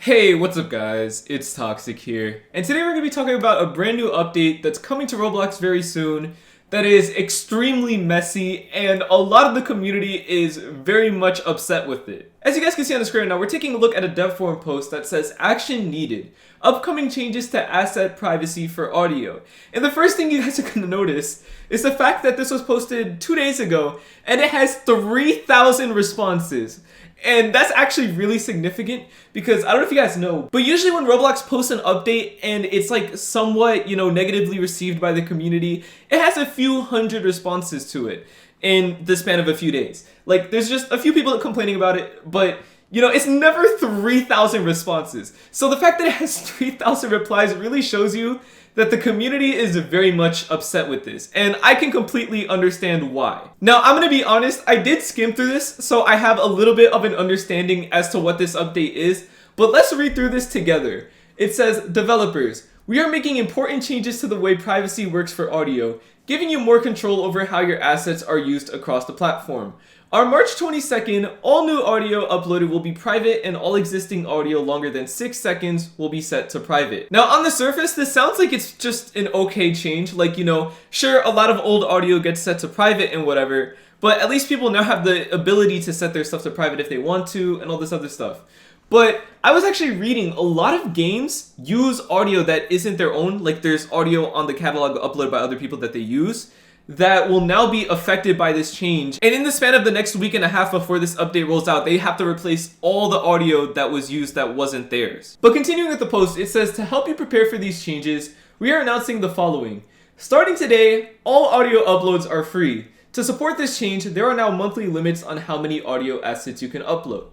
Hey, what's up guys? It's Toxic here, and today we're going to be talking about a brand new update that's coming to Roblox very soon that is extremely messy, and a lot of the community is very much upset with it. As you guys can see on the screen now, we're taking a look at a dev forum post that says action needed, upcoming changes to asset privacy for audio. And the first thing you guys are going to notice is the fact that this was posted 2 days ago and it has 3,000 responses. And that's actually really significant because I don't know if you guys know, but usually when Roblox posts an update and it's like somewhat, negatively received by the community, it has a few hundred responses to it in the span of a few days. Like, there's just a few people complaining about it, but it's never 3,000 responses. So the fact that it has 3,000 replies really shows you that the community is very much upset with this, and I can completely understand why. Now, I'm gonna be honest, I did skim through this, so I have a little bit of an understanding as to what this update is, but let's read through this together. It says, developers, we are making important changes to the way privacy works for audio, giving you more control over how your assets are used across the platform. On March 22nd, all new audio uploaded will be private and all existing audio longer than 6 seconds will be set to private. Now, on the surface, this sounds like it's just an okay change. Like, sure, a lot of old audio gets set to private and whatever, but at least people now have the ability to set their stuff to private if they want to and all this other stuff. But I was actually reading a lot of games use audio that isn't their own. Like, there's audio on the catalog uploaded by other people that they use that will now be affected by this change. And in the span of the next week and a half before this update rolls out, they have to replace all the audio that was used that wasn't theirs. But continuing with the post, it says, to help you prepare for these changes, we are announcing the following. Starting today, all audio uploads are free. To support this change, there are now monthly limits on how many audio assets you can upload.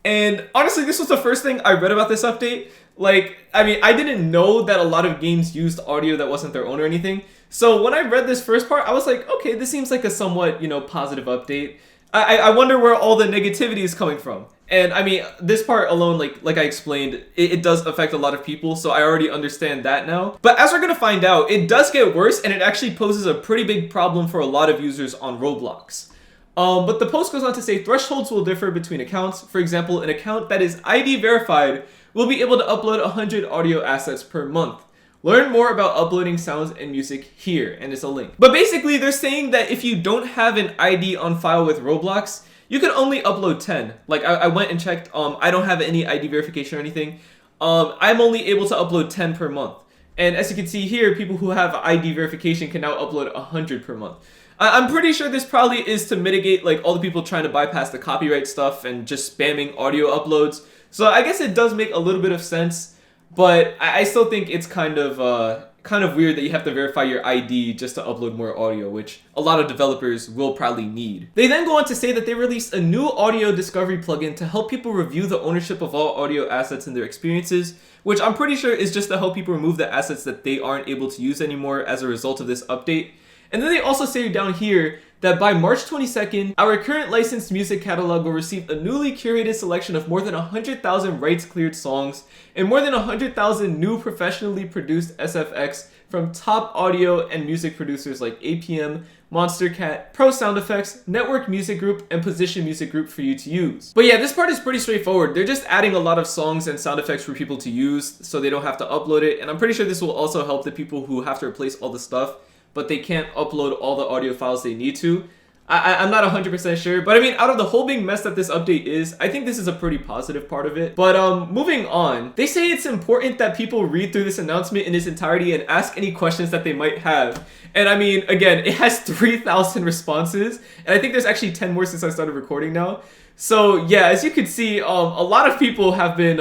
And honestly, this was the first thing I read about this update. I didn't know that a lot of games used audio that wasn't their own or anything. So when I read this first part, I was like, okay, this seems like a somewhat, positive update. I wonder where all the negativity is coming from. And this part alone, like I explained, it does affect a lot of people, so I already understand that now. But as we're gonna find out, it does get worse, and it actually poses a pretty big problem for a lot of users on Roblox. But the post goes on to say thresholds will differ between accounts. For example, an account that is ID verified will be able to upload 100 audio assets per month. Learn more about uploading sounds and music here, and it's a link. But basically, they're saying that if you don't have an ID on file with Roblox, you can only upload 10. Like, I went and checked, I don't have any ID verification or anything. I'm only able to upload 10 per month. And as you can see here, people who have ID verification can now upload 100 per month. I'm pretty sure this probably is to mitigate all the people trying to bypass the copyright stuff and just spamming audio uploads. So I guess it does make a little bit of sense, but I still think it's kind of weird that you have to verify your ID just to upload more audio, which a lot of developers will probably need. They then go on to say that they released a new audio discovery plugin to help people review the ownership of all audio assets and their experiences, which I'm pretty sure is just to help people remove the assets that they aren't able to use anymore as a result of this update. And then they also say down here that by March 22nd, our current licensed music catalog will receive a newly curated selection of more than 100,000 rights-cleared songs and more than 100,000 new professionally produced SFX from top audio and music producers like APM, Monster Cat, Pro Sound Effects, Network Music Group, and Position Music Group for you to use. But yeah, this part is pretty straightforward. They're just adding a lot of songs and sound effects for people to use so they don't have to upload it, and I'm pretty sure this will also help the people who have to replace all the stuff but they can't upload all the audio files they need to. I'm not 100% sure, but out of the whole big mess that this update is, I think this is a pretty positive part of it. But moving on, they say it's important that people read through this announcement in its entirety and ask any questions that they might have. And again, it has 3,000 responses, and I think there's actually 10 more since I started recording now. So yeah, as you can see, a lot of people have been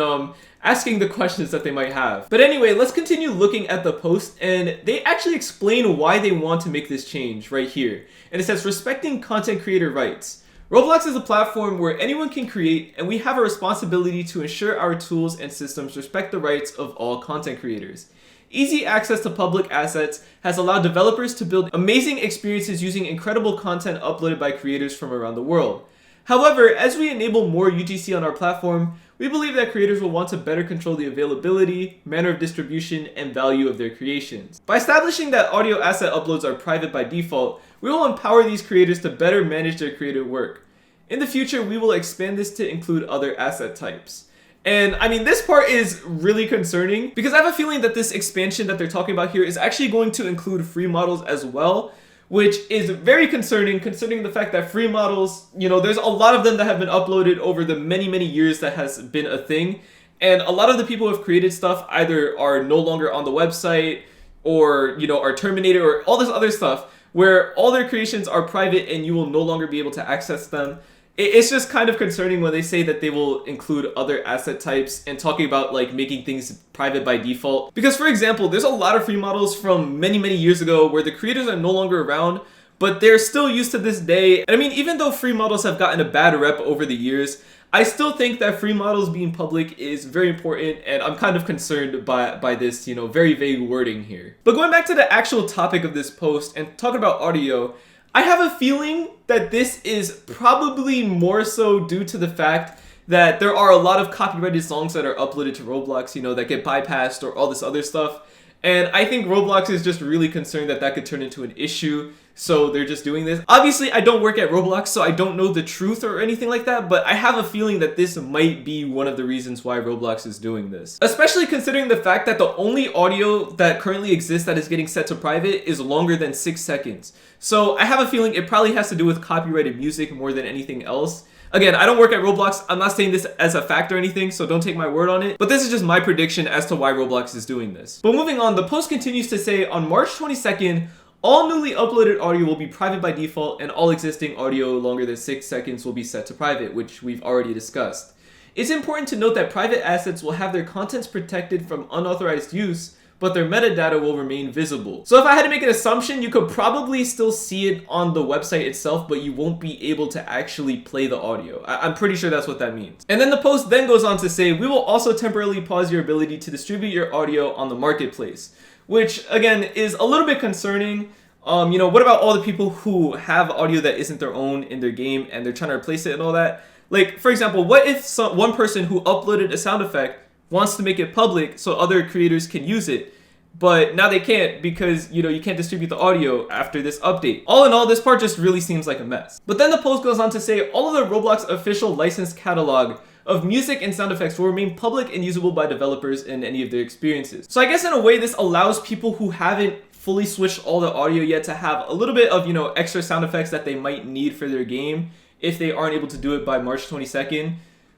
asking the questions that they might have. But anyway, let's continue looking at the post, and they actually explain why they want to make this change right here. And it says, respecting content creator rights. Roblox is a platform where anyone can create, and we have a responsibility to ensure our tools and systems respect the rights of all content creators. Easy access to public assets has allowed developers to build amazing experiences using incredible content uploaded by creators from around the world. However, as we enable more UGC on our platform, we believe that creators will want to better control the availability, manner of distribution, and value of their creations. By establishing that audio asset uploads are private by default, we will empower these creators to better manage their creative work. In the future, we will expand this to include other asset types. And I mean, this part is really concerning because I have a feeling that this expansion that they're talking about here is actually going to include free models as well, which is very concerning considering the fact that free models, there's a lot of them that have been uploaded over the many years that has been a thing. And a lot of the people who have created stuff either are no longer on the website or, are terminated or all this other stuff where all their creations are private and you will no longer be able to access them. It's just kind of concerning when they say that they will include other asset types and talking about like making things private by default. Because for example, there's a lot of free models from many years ago where the creators are no longer around, but they're still used to this day. And I mean, even though free models have gotten a bad rep over the years, I still think that free models being public is very important, and I'm kind of concerned by this, very vague wording here. But going back to the actual topic of this post and talking about audio, I have a feeling that this is probably more so due to the fact that there are a lot of copyrighted songs that are uploaded to Roblox, that get bypassed or all this other stuff. And I think Roblox is just really concerned that that could turn into an issue, so they're just doing this. Obviously, I don't work at Roblox, so I don't know the truth or anything like that, but I have a feeling that this might be one of the reasons why Roblox is doing this. Especially considering the fact that the only audio that currently exists that is getting set to private is longer than 6 seconds. So I have a feeling it probably has to do with copyrighted music more than anything else. Again, I don't work at Roblox. I'm not saying this as a fact or anything, so don't take my word on it. But this is just my prediction as to why Roblox is doing this. But moving on, the post continues to say, on March 22nd, all newly uploaded audio will be private by default, and all existing audio longer than 6 seconds will be set to private, which we've already discussed. It's important to note that private assets will have their contents protected from unauthorized use, but their metadata will remain visible. So if I had to make an assumption, you could probably still see it on the website itself, but you won't be able to actually play the audio. I'm pretty sure that's what that means. And then the post then goes on to say, we will also temporarily pause your ability to distribute your audio on the marketplace, which again is a little bit concerning. What about all the people who have audio that isn't their own in their game and they're trying to replace it and all that? Like, for example, what if one person who uploaded a sound effect wants to make it public so other creators can use it, but now they can't because, you can't distribute the audio after this update. All in all, this part just really seems like a mess. But then the post goes on to say, all of the Roblox official licensed catalog of music and sound effects will remain public and usable by developers in any of their experiences. So I guess in a way, this allows people who haven't fully switched all the audio yet to have a little bit of, extra sound effects that they might need for their game if they aren't able to do it by March 22nd.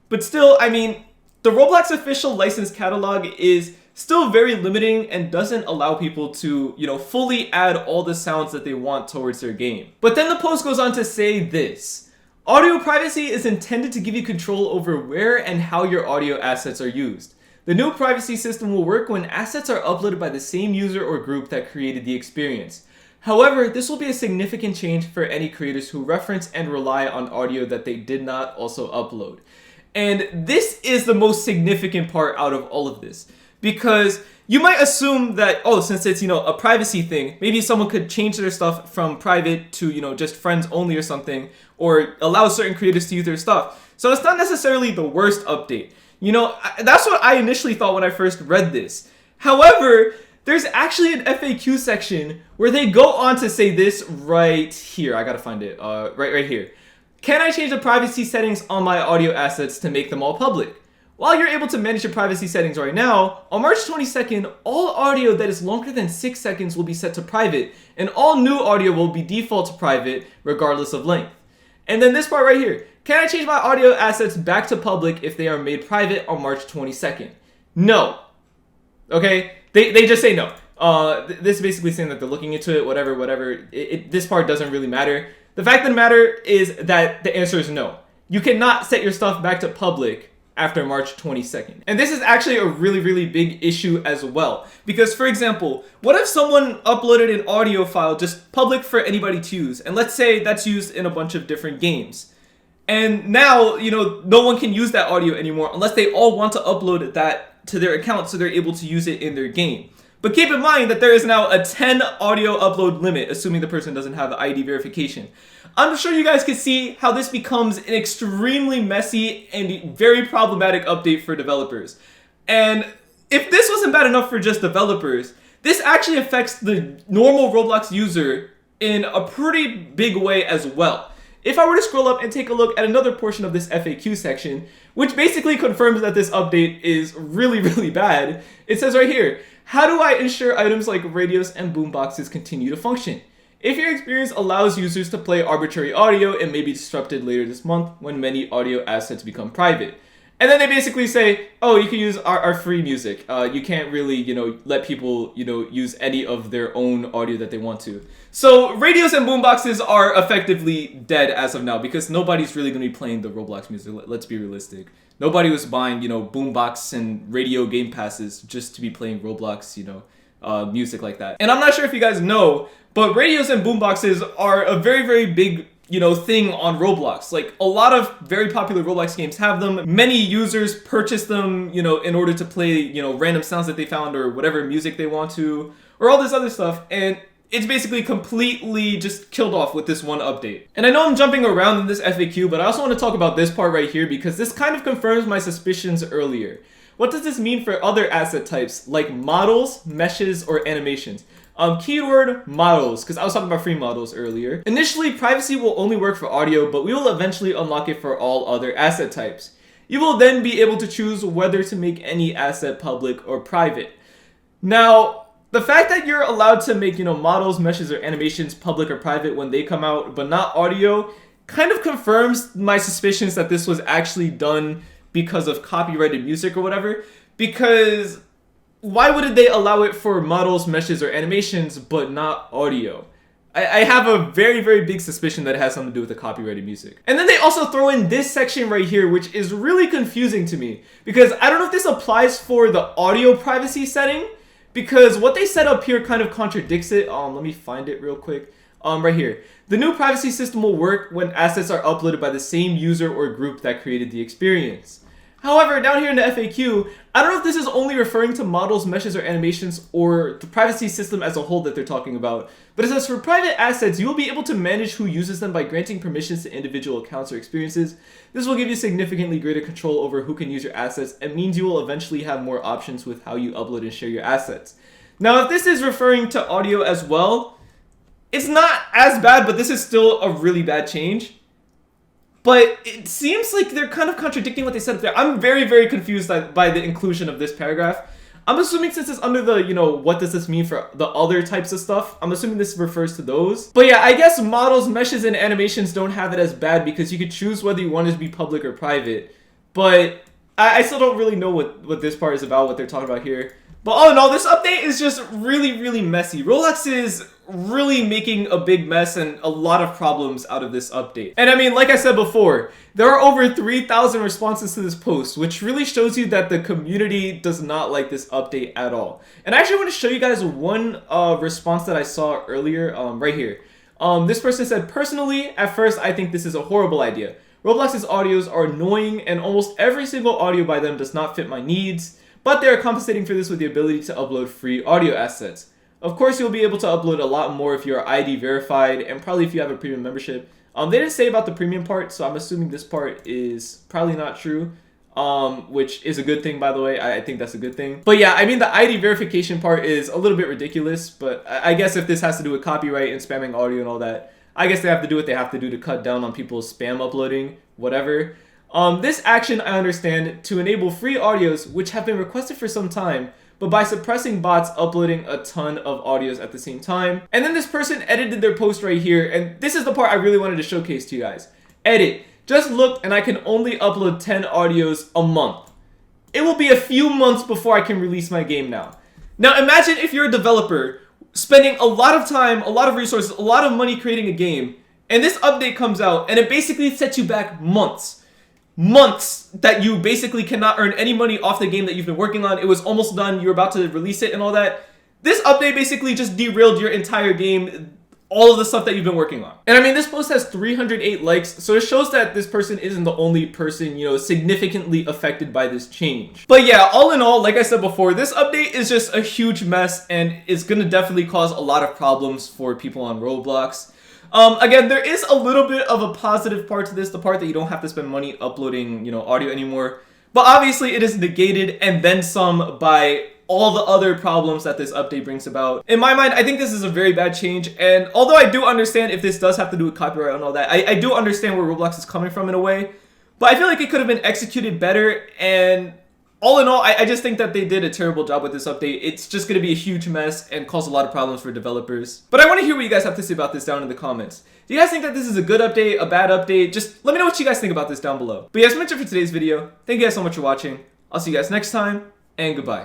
But still, I mean, the Roblox official licensed catalog is still very limiting and doesn't allow people to, fully add all the sounds that they want towards their game. But then the post goes on to say this: audio privacy is intended to give you control over where and how your audio assets are used. The new privacy system will work when assets are uploaded by the same user or group that created the experience. However, this will be a significant change for any creators who reference and rely on audio that they did not also upload. And this is the most significant part out of all of this, because you might assume that, since it's, a privacy thing, maybe someone could change their stuff from private to, just friends only or something, or allow certain creators to use their stuff. So it's not necessarily the worst update. That's what I initially thought when I first read this. However, there's actually an FAQ section where they go on to say this right here. I gotta find it. Right here. Can I change the privacy settings on my audio assets to make them all public? While you're able to manage your privacy settings right now, on March 22nd, all audio that is longer than 6 seconds will be set to private, and all new audio will be default to private, regardless of length. And then this part right here. Can I change my audio assets back to public if they are made private on March 22nd? No. Okay? They just say no. This is basically saying that they're looking into it, whatever. This part doesn't really matter. The fact of the matter is that the answer is no. You cannot set your stuff back to public after March 22nd. And this is actually a really big issue as well. Because, for example, what if someone uploaded an audio file just public for anybody to use? And let's say that's used in a bunch of different games. And now, no one can use that audio anymore unless they all want to upload that to their account so they're able to use it in their game. But keep in mind that there is now a 10 audio upload limit, assuming the person doesn't have the ID verification. I'm sure you guys can see how this becomes an extremely messy and very problematic update for developers. And if this wasn't bad enough for just developers, this actually affects the normal Roblox user in a pretty big way as well. if I were to scroll up and take a look at another portion of this FAQ section, which basically confirms that this update is really, really bad, it says right here, how do I ensure items like radios and boomboxes continue to function? If your experience allows users to play arbitrary audio, it may be disrupted later this month when many audio assets become private. And then they basically say, oh, you can use our free music. You can't really, let people, use any of their own audio that they want to. So radios and boomboxes are effectively dead as of now because nobody's really going to be playing the Roblox music. Let's be realistic. Nobody was buying, boombox and radio game passes just to be playing Roblox, music like that. And I'm not sure if you guys know, but radios and boomboxes are a very, very big thing on Roblox. Like, a lot of very popular Roblox games have them. Many users purchase them, in order to play, random sounds that they found or whatever music they want to, or all this other stuff. And it's basically completely just killed off with this one update. And I know I'm jumping around in this FAQ, but I also want to talk about this part right here because this kind of confirms my suspicions earlier. What does this mean for other asset types like models, meshes, or animations? Keyword models, because I was talking about free models earlier. Initially, privacy will only work for audio, but we will eventually unlock it for all other asset types. You will then be able to choose whether to make any asset public or private. Now, the fact that you're allowed to make, models, meshes, or animations public or private when they come out, but not audio, kind of confirms my suspicions that this was actually done because of copyrighted music or whatever, because why wouldn't they allow it for models, meshes, or animations, but not audio? I have a very, very big suspicion that it has something to do with the copyrighted music. And then they also throw in this section right here, which is really confusing to me, because I don't know if this applies for the audio privacy setting, because what they set up here kind of contradicts it. Let me find it real quick. Right here. The new privacy system will work when assets are uploaded by the same user or group that created the experience. However, down here in the FAQ, I don't know if this is only referring to models, meshes, or animations, or the privacy system as a whole that they're talking about. But it says, for private assets, you will be able to manage who uses them by granting permissions to individual accounts or experiences. This will give you significantly greater control over who can use your assets, and means you will eventually have more options with how you upload and share your assets. Now, if this is referring to audio as well, it's not as bad, but this is still a really bad change. But it seems like they're kind of contradicting what they said up there. I'm very, very confused by the inclusion of this paragraph. I'm assuming since it's under the, what does this mean for the other types of stuff, I'm assuming this refers to those. But yeah, I guess models, meshes, and animations don't have it as bad because you could choose whether you want it to be public or private. But I still don't really know what this part is about, what they're talking about here. But all in all, this update is just really, really messy. Roblox is really making a big mess and a lot of problems out of this update. And I mean, like I said before, there are over 3,000 responses to this post, which really shows you that the community does not like this update at all. And I actually want to show you guys one response that I saw earlier, right here. This person said, personally, at first, I think this is a horrible idea. Roblox's audios are annoying and almost every single audio by them does not fit my needs. But they are compensating for this with the ability to upload free audio assets. Of course, you'll be able to upload a lot more if you're ID verified and probably if you have a premium membership. They didn't say about the premium part, so I'm assuming this part is probably not true, which is a good thing, by the way. I think that's a good thing. But yeah, I mean, the ID verification part is a little bit ridiculous, but I guess if this has to do with copyright and spamming audio and all that, I guess they have to do what they have to do to cut down on people's spam uploading, whatever. This action, I understand, to enable free audios, which have been requested for some time, but by suppressing bots uploading a ton of audios at the same time. And then this person edited their post right here, and this is the part I really wanted to showcase to you guys. Edit. Just looked and I can only upload 10 audios a month. It will be a few months before I can release my game now. Now imagine if you're a developer spending a lot of time, a lot of resources, a lot of money creating a game, and this update comes out and it basically sets you back months. Months that you basically cannot earn any money off the game that you've been working on. It was almost done, you're about to release it and all that. This update basically just derailed your entire game, all of the stuff that you've been working on. And I mean, this post has 308 likes, so it shows that this person isn't the only person, significantly affected by this change. But yeah, all in all, like I said before, this update is just a huge mess and it's gonna definitely cause a lot of problems for people on Roblox. Again, there is a little bit of a positive part to this, the part that you don't have to spend money uploading, audio anymore. But obviously it is negated and then some by all the other problems that this update brings about. In my mind, I think this is a very bad change, and although I do understand if this does have to do with copyright and all that, I do understand where Roblox is coming from in a way, but I feel like it could have been executed better, and all in all, I just think that they did a terrible job with this update. It's just going to be a huge mess and cause a lot of problems for developers. But I want to hear what you guys have to say about this down in the comments. Do you guys think that this is a good update, a bad update? Just let me know what you guys think about this down below. But yeah, that's much for today's video. Thank you guys so much for watching. I'll see you guys next time, and goodbye.